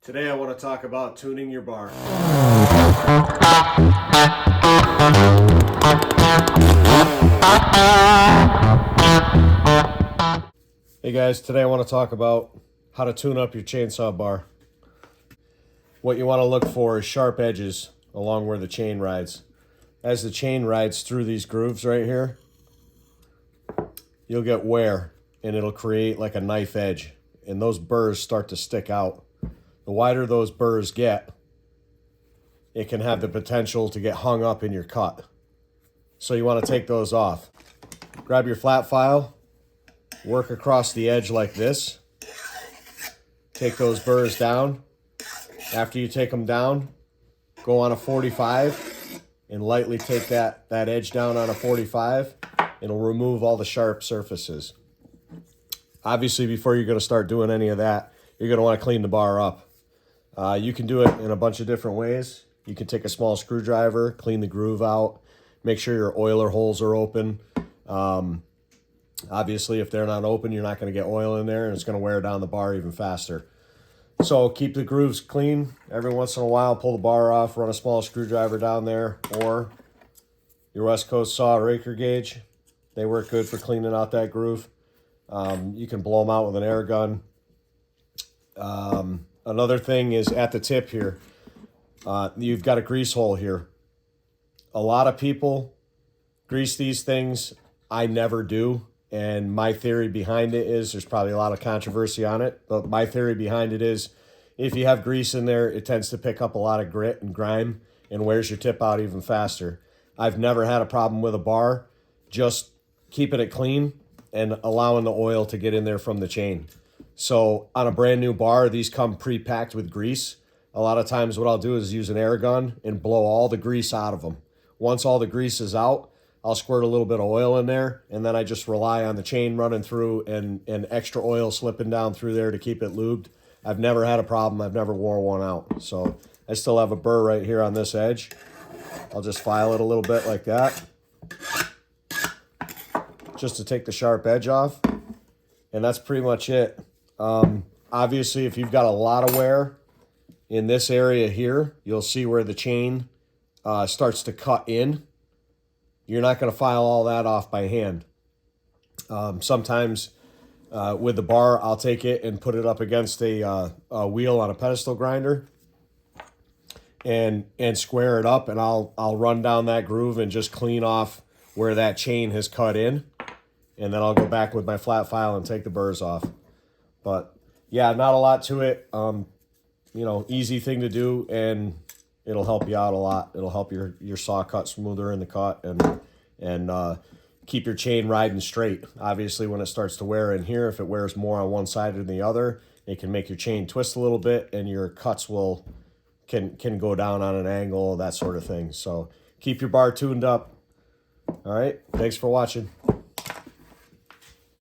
Today I want to talk about tuning your bar. Hey guys, today I want to talk about how to tune up your chainsaw bar. What you want to look for is sharp edges along where the chain rides. As the chain rides through these grooves right here, you'll get wear and it'll create like a knife edge, and those burrs start to stick out. The wider those burrs get, it can have the potential to get hung up in your cut. So you want to take those off. Grab your flat file, work across the edge like this. Take those burrs down. After you take them down, go on a 45 and lightly take that edge down on a 45. It'll remove all the sharp surfaces. Obviously, before you're going to start doing any of that, you're going to want to clean the bar up. You can do it in a bunch of different ways. You can take a small screwdriver, clean the groove out, make sure your oiler holes are open. Obviously, if they're not open, you're not going to get oil in there, and it's going to wear down the bar even faster. So keep the grooves clean. Every once in a while, pull the bar off, run a small screwdriver down there, or your West Coast saw raker gauge. They work good for cleaning out that groove. You can blow them out with an air gun. Another thing is at the tip here, you've got a grease hole here. A lot of people grease these things. I never do. And my theory behind it is, there's probably a lot of controversy on it, but my theory behind it is, if you have grease in there, it tends to pick up a lot of grit and grime and wears your tip out even faster. I've never had a problem with a bar, just keeping it clean and allowing the oil to get in there from the chain. So on a brand new bar, these come pre-packed with grease. A lot of times what I'll do is use an air gun and blow all the grease out of them. Once all the grease is out, I'll squirt a little bit of oil in there, and then I just rely on the chain running through and extra oil slipping down through there to keep it lubed. I've never had a problem. I've never worn one out. So I still have a burr right here on this edge. I'll just file it a little bit like that, just to take the sharp edge off. And that's pretty much it. Obviously, if you've got a lot of wear in this area here, you'll see where the chain starts to cut in. You're not going to file all that off by hand. Sometimes with the bar, I'll take it and put it up against a wheel on a pedestal grinder and square it up, and I'll run down that groove and just clean off where that chain has cut in, and then I'll go back with my flat file and take the burrs off. But yeah, not a lot to it. Easy thing to do, and it'll help you out a lot. It'll help your saw cut smoother in the cut and keep your chain riding straight. Obviously, when it starts to wear in here, if it wears more on one side than the other, it can make your chain twist a little bit, and your cuts can go down on an angle, that sort of thing. So keep your bar tuned up. All right, thanks for watching.